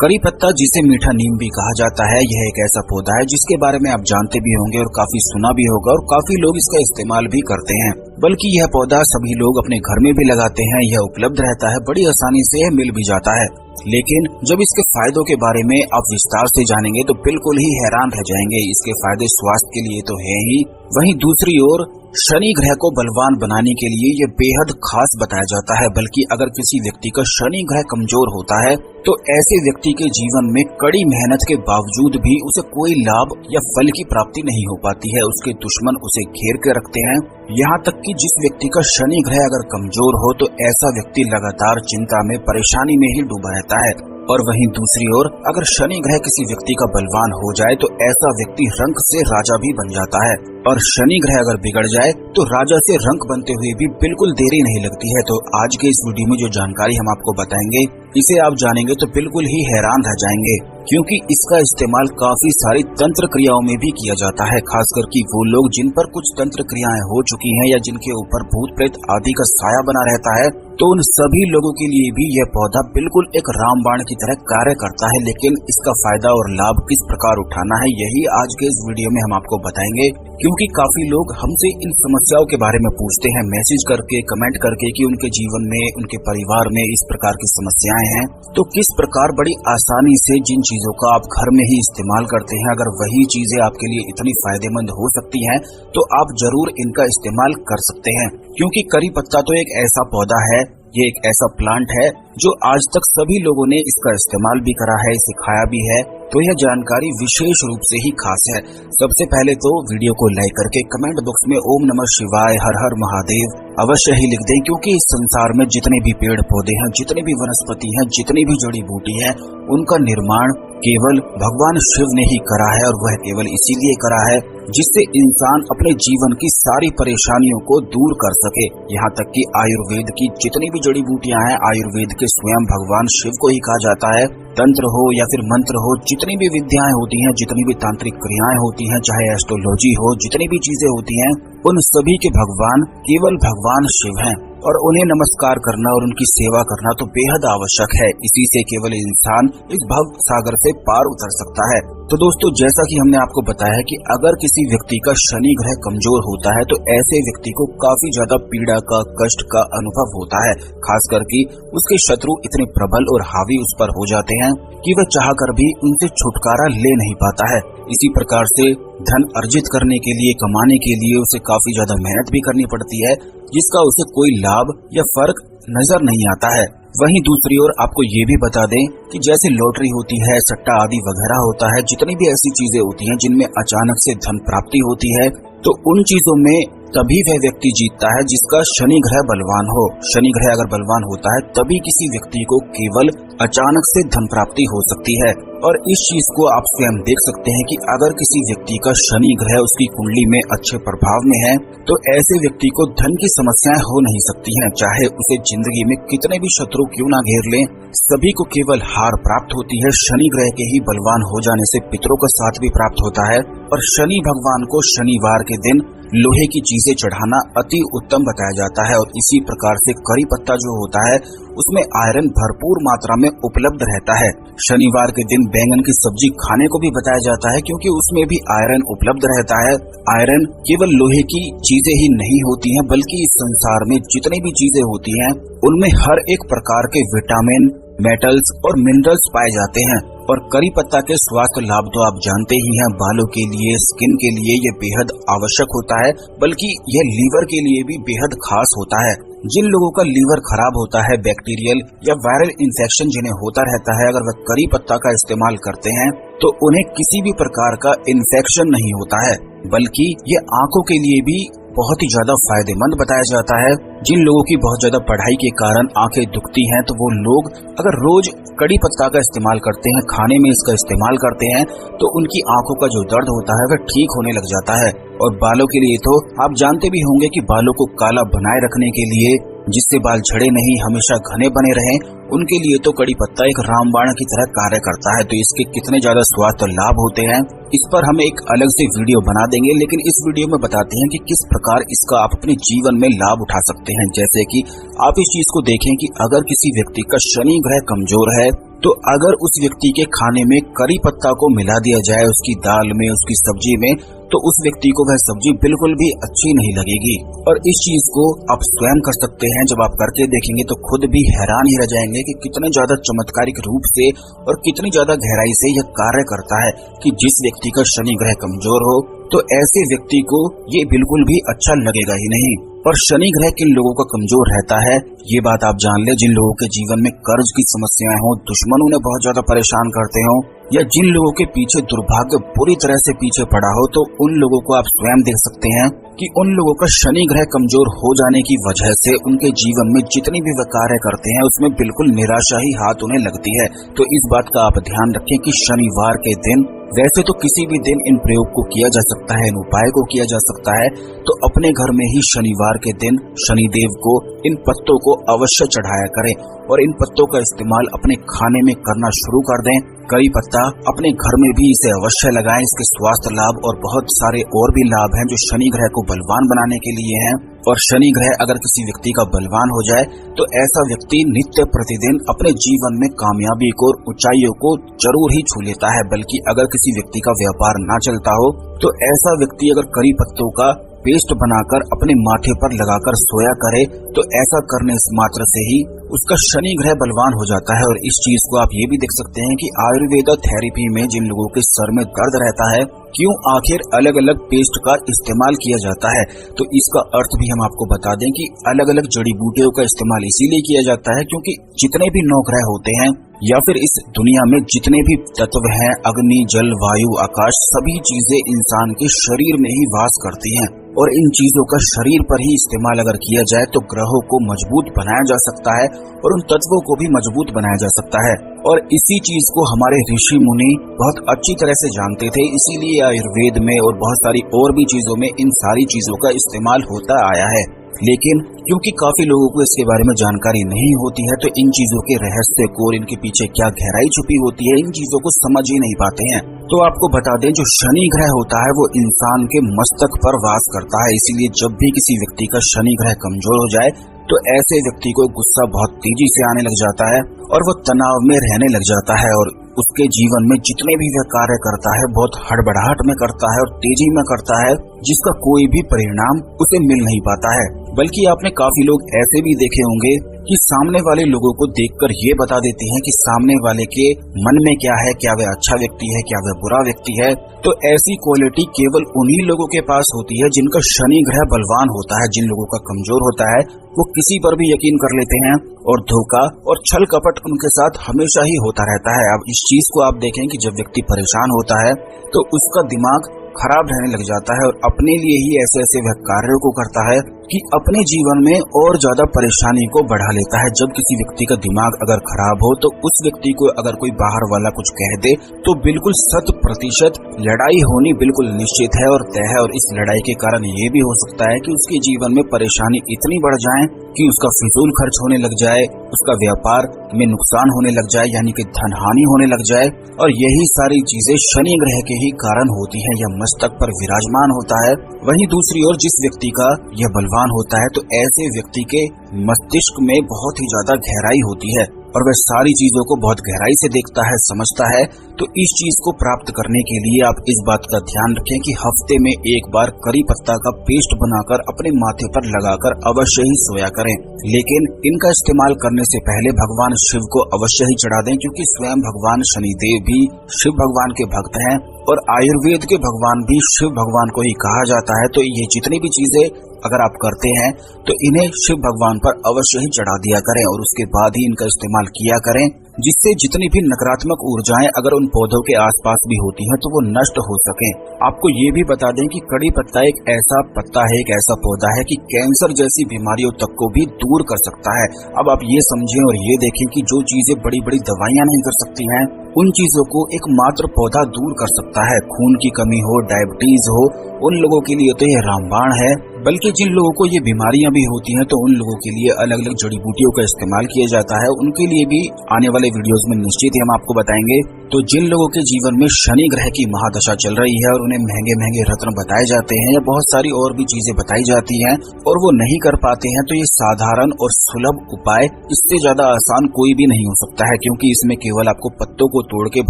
करी पत्ता, जिसे मीठा नीम भी कहा जाता है, यह एक ऐसा पौधा है जिसके बारे में आप जानते भी होंगे और काफी सुना भी होगा और काफी लोग इसका इस्तेमाल भी करते हैं। बल्कि यह पौधा सभी लोग अपने घर में भी लगाते हैं। यह उपलब्ध रहता है, बड़ी आसानी से यह मिल भी जाता है। लेकिन जब इसके फायदों के बारे में आप विस्तार से जानेंगे तो बिल्कुल ही हैरान रह जाएंगे। इसके फायदे स्वास्थ्य के लिए तो है ही, वहीं दूसरी ओर शनि ग्रह को बलवान बनाने के लिए यह बेहद खास बताया जाता है। बल्कि अगर किसी व्यक्ति का शनि ग्रह कमजोर होता है तो ऐसे व्यक्ति के जीवन में कड़ी मेहनत के बावजूद भी उसे कोई लाभ या फल की प्राप्ति नहीं हो पाती है। उसके दुश्मन उसे घेर के रखते हैं। यहाँ तक कि जिस व्यक्ति का शनि ग्रह अगर कमजोर हो तो ऐसा व्यक्ति लगातार चिंता में, परेशानी में ही डूबा रहता है। और वहीं दूसरी ओर अगर शनि ग्रह किसी व्यक्ति का बलवान हो जाए तो ऐसा व्यक्ति रंक से राजा भी बन जाता है। और शनि ग्रह अगर बिगड़ जाए तो राजा से रंक बनते हुए भी बिल्कुल देरी नहीं लगती है। तो आज के इस वीडियो में जो जानकारी हम आपको बताएंगे, इसे आप जानेंगे तो बिल्कुल ही हैरान रह जाएंगे, क्योंकि इसका इस्तेमाल काफी सारी तंत्र क्रियाओं में भी किया जाता है। खासकर कि वो लोग जिन पर कुछ तंत्र क्रियाएं हो चुकी हैं या जिनके ऊपर भूत प्रेत आदि का साया बना रहता है, तो उन सभी लोगों के लिए भी यह पौधा बिल्कुल एक रामबाण की तरह कार्य करता है। लेकिन इसका फायदा और लाभ किस प्रकार उठाना है, यही आज के इस वीडियो में हम आपको बताएंगे। क्योंकि काफी लोग हमसे इन समस्याओं के बारे में पूछते हैं, मैसेज करके, कमेंट करके, कि उनके जीवन में, उनके परिवार में इस प्रकार की समस्याएं हैं, तो किस प्रकार बड़ी आसानी से जिन चीजों का आप घर में ही इस्तेमाल करते हैं, अगर वही चीजें आपके लिए इतनी फायदेमंद हो सकती हैं, तो आप जरूर इनका इस्तेमाल कर सकते हैं। क्योंकि करी पत्ता तो एक ऐसा पौधा है, ये एक ऐसा प्लांट है जो आज तक सभी लोगों ने इसका इस्तेमाल भी करा है, इसे खाया भी है। तो यह जानकारी विशेष रूप से ही खास है। सबसे पहले तो वीडियो को लाइक करके कमेंट बॉक्स में ओम नमः शिवाय, हर हर महादेव अवश्य ही लिख दें। क्योंकि इस संसार में जितने भी पेड़ पौधे हैं, जितने भी वनस्पति हैं, जितनी भी जड़ी बूटी है, उनका निर्माण केवल भगवान शिव ने ही करा है। और वह केवल इसीलिए करा है जिससे इंसान अपने जीवन की सारी परेशानियों को दूर कर सके। यहाँ तक कि आयुर्वेद की जितनी भी जड़ी बूटियां हैं, आयुर्वेद के स्वयं भगवान शिव को ही कहा जाता है। तंत्र हो या फिर मंत्र हो, जितनी भी विद्याएं होती हैं, जितनी भी तांत्रिक क्रियाएं होती हैं, चाहे एस्ट्रोलॉजी हो, जितनी भी चीजें होती हैं, उन सभी के भगवान केवल भगवान शिव हैं। और उन्हें नमस्कार करना और उनकी सेवा करना तो बेहद आवश्यक है। इसी से केवल इंसान इस भव सागर से पार उतर सकता है। तो दोस्तों, जैसा कि हमने आपको बताया है कि अगर किसी व्यक्ति का शनि ग्रह कमजोर होता है तो ऐसे व्यक्ति को काफी ज्यादा पीड़ा का, कष्ट का अनुभव होता है। खास करके उसके शत्रु इतने प्रबल और हावी उस पर हो जाते हैं कि वह चाहकर भी उनसे छुटकारा ले नहीं पाता है। इसी प्रकार से धन अर्जित करने के लिए, कमाने के लिए उसे काफी ज्यादा मेहनत भी करनी पड़ती है, जिसका उसे कोई लाभ या फर्क नजर नहीं आता है। वहीं दूसरी ओर आपको ये भी बता दें कि जैसे लॉटरी होती है, सट्टा आदि वगैरह होता है, जितनी भी ऐसी चीजें होती हैं जिनमें अचानक से धन प्राप्ति होती है, तो उन चीजों में तभी वह व्यक्ति जीतता है जिसका शनि ग्रह बलवान हो। शनि ग्रह अगर बलवान होता है तभी किसी व्यक्ति को केवल अचानक से धन प्राप्ति हो सकती है। और इस चीज को आप स्वयं देख सकते हैं कि अगर किसी व्यक्ति का शनि ग्रह उसकी कुंडली में अच्छे प्रभाव में है तो ऐसे व्यक्ति को धन की समस्याएं हो नहीं सकती हैं। चाहे उसे जिंदगी में कितने भी शत्रु क्यों ना घेर लें, सभी को केवल हार प्राप्त होती है। शनि ग्रह के ही बलवान हो जाने से पितरों का साथ भी प्राप्त होता है। और शनि भगवान को शनिवार के दिन लोहे की चीजें चढ़ाना अति उत्तम बताया जाता है। और इसी प्रकार से करी पत्ता जो होता है उसमें आयरन भरपूर मात्रा में उपलब्ध रहता है। शनिवार के दिन बैंगन की सब्जी खाने को भी बताया जाता है, क्योंकि उसमें भी आयरन उपलब्ध रहता है। आयरन केवल लोहे की चीजें ही नहीं होती हैं, बल्कि इस संसार में जितनी भी चीजें होती हैं उनमें हर एक प्रकार के विटामिन, मेटल्स और मिनरल्स पाए जाते हैं। और करी पत्ता के स्वास्थ्य लाभ तो आप जानते ही हैं, बालों के लिए, स्किन के लिए ये बेहद आवश्यक होता है, बल्कि यह लीवर के लिए भी बेहद खास होता है। जिन लोगों का लीवर खराब होता है, बैक्टीरियल या वायरल इन्फेक्शन जिन्हें होता रहता है, अगर वह करी पत्ता का इस्तेमाल करते हैं तो उन्हें किसी भी प्रकार का इन्फेक्शन नहीं होता है। बल्कि ये आंखों के लिए भी बहुत ही ज्यादा फायदेमंद बताया जाता है। जिन लोगों की बहुत ज्यादा पढ़ाई के कारण आंखें दुखती हैं, तो वो लोग अगर रोज कड़ी पत्ता का इस्तेमाल करते हैं, खाने में इसका इस्तेमाल करते हैं, तो उनकी आंखों का जो दर्द होता है वह ठीक होने लग जाता है। और बालों के लिए तो आप जानते भी होंगे कि बालों को काला बनाए रखने के लिए, जिससे बाल झड़े नहीं, हमेशा घने बने रहें, उनके लिए तो कड़ी पत्ता एक रामबाण की तरह कार्य करता है। तो इसके कितने ज्यादा स्वास्थ्य लाभ होते हैं, इस पर हम एक अलग से वीडियो बना देंगे। लेकिन इस वीडियो में बताते हैं कि किस प्रकार इसका आप अपने जीवन में लाभ उठा सकते हैं। जैसे कि आप इस चीज को देखें कि अगर किसी व्यक्ति का शनि ग्रह कमजोर है तो अगर उस व्यक्ति के खाने में करी पत्ता को मिला दिया जाए उसकी दाल में, उसकी सब्जी में, तो उस व्यक्ति को वह सब्जी बिल्कुल भी अच्छी नहीं लगेगी। और इस चीज को आप स्वयं कर सकते हैं। जब आप करके देखेंगे तो खुद भी हैरान ही रह जाएंगे कि कितने ज्यादा चमत्कारिक रूप से और कितनी ज्यादा गहराई से यह कार्य करता है कि जिस व्यक्ति का शनि ग्रह कमजोर हो तो ऐसे व्यक्ति को ये बिल्कुल भी अच्छा लगेगा ही नहीं। पर शनि ग्रह किन लोगों का कमजोर रहता है ये बात आप जान ले। जिन लोगों के जीवन में कर्ज की समस्याएं हो, दुश्मन उन्हें बहुत ज्यादा परेशान करते हो, या जिन लोगों के पीछे दुर्भाग्य पूरी तरह से पीछे पड़ा हो, तो उन लोगों को आप स्वयं देख सकते हैं कि उन लोगों का शनि ग्रह कमजोर हो जाने की वजह से उनके जीवन में जितनी भी वे कार्य करते हैं उसमें बिल्कुल निराशा ही हाथ उन्हें लगती है। तो इस बात का आप ध्यान रखें कि शनिवार के दिन, वैसे तो किसी भी दिन इन प्रयोग को किया जा सकता है, इन उपाय को किया जा सकता है, तो अपने घर में ही शनिवार के दिन शनिदेव को इन पत्तों को अवश्य चढ़ाया करें और इन पत्तों का इस्तेमाल अपने खाने में करना शुरू कर दें। करी पत्ता अपने घर में भी इसे अवश्य लगाएं। इसके स्वास्थ्य लाभ और बहुत सारे और भी लाभ हैं जो शनि ग्रह को बलवान बनाने के लिए हैं। और शनि ग्रह अगर किसी व्यक्ति का बलवान हो जाए तो ऐसा व्यक्ति नित्य प्रतिदिन अपने जीवन में कामयाबी को और ऊंचाइयों को जरूर ही छू लेता है। बल्कि अगर किसी व्यक्ति का व्यापार ना चलता हो तो ऐसा व्यक्ति अगर करी पत्तों का पेस्ट बनाकर अपने माथे पर लगाकर सोया करे तो ऐसा करने मात्र से ही उसका शनि ग्रह बलवान हो जाता है। और इस चीज को आप ये भी देख सकते हैं कि आयुर्वेदा थेरेपी में जिन लोगों के सर में दर्द रहता है, क्यों आखिर अलग अलग पेस्ट का इस्तेमाल किया जाता है, तो इसका अर्थ भी हम आपको बता दें कि अलग अलग जड़ी बूटियों का इस्तेमाल इसीलिए किया जाता है क्योंकि जितने भी 9 ग्रह होते हैं या फिर इस दुनिया में जितने भी तत्व हैं, अग्नि, जल, वायु, आकाश, सभी चीजें इंसान के शरीर में ही वास करती हैं। और इन चीजों का शरीर पर ही इस्तेमाल अगर किया जाए तो ग्रहों को मजबूत बनाया जा सकता है और उन तत्वों को भी मजबूत बनाया जा सकता है। और इसी चीज को हमारे ऋषि मुनि बहुत अच्छी तरह से जानते थे, इसीलिए आयुर्वेद में और बहुत सारी और भी चीजों में इन सारी चीजों का इस्तेमाल होता आया है। लेकिन क्योंकि काफी लोगों को इसके बारे में जानकारी नहीं होती है तो इन चीजों के रहस्य को और इनके पीछे क्या गहराई छुपी होती है, इन चीजों को समझ ही नहीं पाते हैं। तो आपको बता दें, जो शनि ग्रह होता है वो इंसान के मस्तक पर वास करता है। इसीलिए जब भी किसी व्यक्ति का शनि ग्रह कमजोर हो जाए तो ऐसे व्यक्ति को गुस्सा बहुत तेजी से आने लग जाता है और वो तनाव में रहने लग जाता है और उसके जीवन में जितने भी वह कार्य करता है बहुत हड़बड़ाहट में करता है और तेजी में करता है, जिसका कोई भी परिणाम उसे मिल नहीं पाता है। बल्कि आपने काफी लोग ऐसे भी देखे होंगे कि सामने वाले लोगों को देखकर ये बता देते हैं कि सामने वाले के मन में क्या है, क्या वह अच्छा व्यक्ति है, क्या वह बुरा व्यक्ति है। तो ऐसी क्वालिटी केवल उन्हीं लोगों के पास होती है जिनका शनि ग्रह बलवान होता है। जिन लोगों का कमजोर होता है वो किसी पर भी यकीन कर लेते हैं और धोखा और छल कपट उनके साथ हमेशा ही होता रहता है। अब इस चीज को आप देखें कि जब व्यक्ति परेशान होता है तो उसका दिमाग खराब रहने लग जाता है और अपने लिए ही ऐसे ऐसे वह कार्यों को करता है कि अपने जीवन में और ज्यादा परेशानी को बढ़ा लेता है। जब किसी व्यक्ति का दिमाग अगर खराब हो तो उस व्यक्ति को अगर कोई बाहर वाला कुछ कह दे तो बिल्कुल 100% लड़ाई होनी बिल्कुल निश्चित है और तय है। और इस लड़ाई के कारण ये भी हो सकता है कि उसके जीवन में परेशानी इतनी बढ़ जाए कि उसका फिजूल खर्च होने लग जाए, उसका व्यापार में नुकसान होने लग जाए, यानी कि धन हानि होने लग जाए। और यही सारी चीजें शनि ग्रह के ही कारण होती है, यह मस्तक पर विराजमान होता है। वहीं दूसरी ओर जिस व्यक्ति का यह बलवान होता है तो ऐसे व्यक्ति के मस्तिष्क में बहुत ही ज्यादा गहराई होती है और वह सारी चीजों को बहुत गहराई से देखता है, समझता है। तो इस चीज को प्राप्त करने के लिए आप इस बात का ध्यान रखें कि हफ्ते में एक बार करी पत्ता का पेस्ट बनाकर अपने माथे पर लगाकर अवश्य ही सोया करें। लेकिन इनका इस्तेमाल करने से पहले भगवान शिव को अवश्य ही चढ़ा दें, क्योंकि स्वयं भगवान शनिदेव भी शिव भगवान के भक्त हैं और आयुर्वेद के भगवान भी शिव भगवान को ही कहा जाता है। तो ये जितनी भी चीजें अगर आप करते हैं तो इन्हें शिव भगवान पर अवश्य ही चढ़ा दिया करें और उसके बाद ही इनका इस्तेमाल किया करें, जिससे जितनी भी नकारात्मक ऊर्जाएं अगर उन पौधों के आसपास भी होती हैं तो वो नष्ट हो सके। आपको ये भी बता दें कि कड़ी पत्ता एक ऐसा पत्ता है, एक ऐसा पौधा है कि कैंसर जैसी बीमारियों तक को भी दूर कर सकता है। अब आप ये समझें और ये देखें कि जो चीजें बड़ी बड़ी दवाइयां नहीं कर सकती हैं उन चीजों को एक मात्र पौधा दूर कर सकता है। खून की कमी हो, डायबिटीज हो, उन लोगों के लिए तो यह रामबाण है। बल्कि जिन लोगों को ये बीमारियां भी होती हैं तो उन लोगों के लिए अलग अलग जड़ी बूटियों का इस्तेमाल किया जाता है। उनके लिए भी आने वाले वीडियोस में निश्चित ही हम आपको बताएंगे। तो जिन लोगों के जीवन में शनि ग्रह की महादशा चल रही है और उन्हें महंगे महंगे रत्न बताए जाते हैं या बहुत सारी और भी चीजें बताई जाती हैं और वो नहीं कर पाते हैं, तो ये साधारण और सुलभ उपाय इससे ज्यादा आसान कोई भी नहीं हो सकता है, क्योंकि इसमें केवल आपको पत्तों को तोड़ के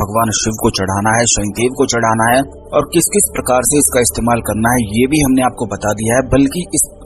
भगवान शिव को चढ़ाना है, शनिदेव को चढ़ाना है और किस किस प्रकार से इसका इस्तेमाल करना है ये भी हमने आपको बता दिया है। बल्कि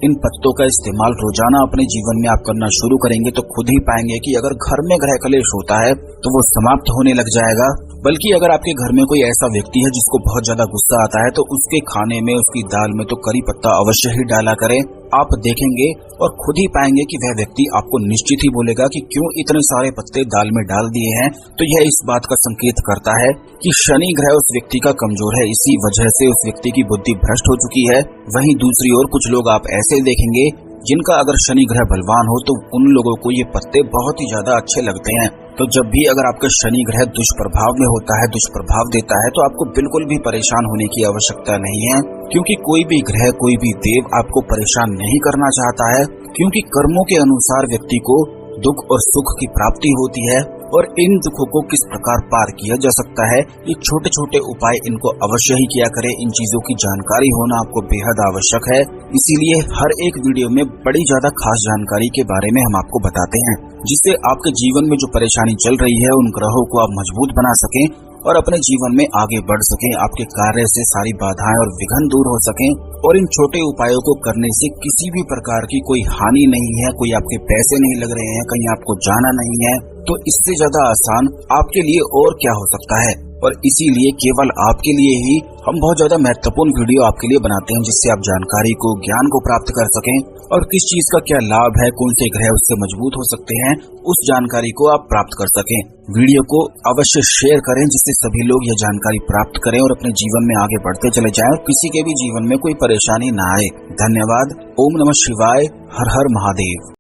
इन पत्तों का इस्तेमाल रोजाना अपने जीवन में आप करना शुरू करेंगे तो खुद ही पाएंगे कि अगर घर में ग्रह कलेश होता है तो वो समाप्त होने लग जाएगा। बल्कि अगर आपके घर में कोई ऐसा व्यक्ति है जिसको बहुत ज्यादा गुस्सा आता है तो उसके खाने में, उसकी दाल में तो करी पत्ता अवश्य ही डाला करें। आप देखेंगे और खुद ही पाएंगे कि वह व्यक्ति आपको निश्चित ही बोलेगा कि क्यों इतने सारे पत्ते दाल में डाल दिए हैं। तो यह इस बात का संकेत करता है कि शनि ग्रह उस व्यक्ति का कमजोर है, इसी वजह से उस व्यक्ति की बुद्धि भ्रष्ट हो चुकी है। वहीं दूसरी ओर कुछ लोग आप ऐसे देखेंगे जिनका अगर शनि ग्रह बलवान हो तो उन लोगों को ये पत्ते बहुत ही ज्यादा अच्छे लगते हैं। तो जब भी अगर आपका शनि ग्रह दुष्प्रभाव में होता है, दुष्प्रभाव देता है, तो आपको बिल्कुल भी परेशान होने की आवश्यकता नहीं है, क्योंकि कोई भी ग्रह, कोई भी देव आपको परेशान नहीं करना चाहता है। क्योंकि कर्मों के अनुसार व्यक्ति को दुख और सुख की प्राप्ति होती है और इन दुखों को किस प्रकार पार किया जा सकता है, ये छोटे छोटे उपाय इनको अवश्य ही किया करें। इन चीजों की जानकारी होना आपको बेहद आवश्यक है, इसीलिए हर एक वीडियो में बड़ी ज्यादा खास जानकारी के बारे में हम आपको बताते हैं, जिससे आपके जीवन में जो परेशानी चल रही है उन ग्रहों को आप मजबूत बना सकें और अपने जीवन में आगे बढ़ सकें, आपके कार्य से सारी बाधाएं और विघ्न दूर हो सकें। और इन छोटे उपायों को करने से किसी भी प्रकार की कोई हानि नहीं है, कोई आपके पैसे नहीं लग रहे हैं, कहीं आपको जाना नहीं है, तो इससे ज्यादा आसान आपके लिए और क्या हो सकता है। और इसीलिए केवल आपके लिए ही हम बहुत ज्यादा महत्वपूर्ण वीडियो आपके लिए बनाते हैं, जिससे आप जानकारी को, ज्ञान को प्राप्त कर सकें और किस चीज का क्या लाभ है, कौन से ग्रह उससे मजबूत हो सकते हैं, उस जानकारी को आप प्राप्त कर सकें। वीडियो को अवश्य शेयर करें जिससे सभी लोग यह जानकारी प्राप्त करें और अपने जीवन में आगे बढ़ते चले जाएं और किसी के भी जीवन में कोई परेशानी न आए। धन्यवाद। ओम नमः शिवाय। हर हर महादेव।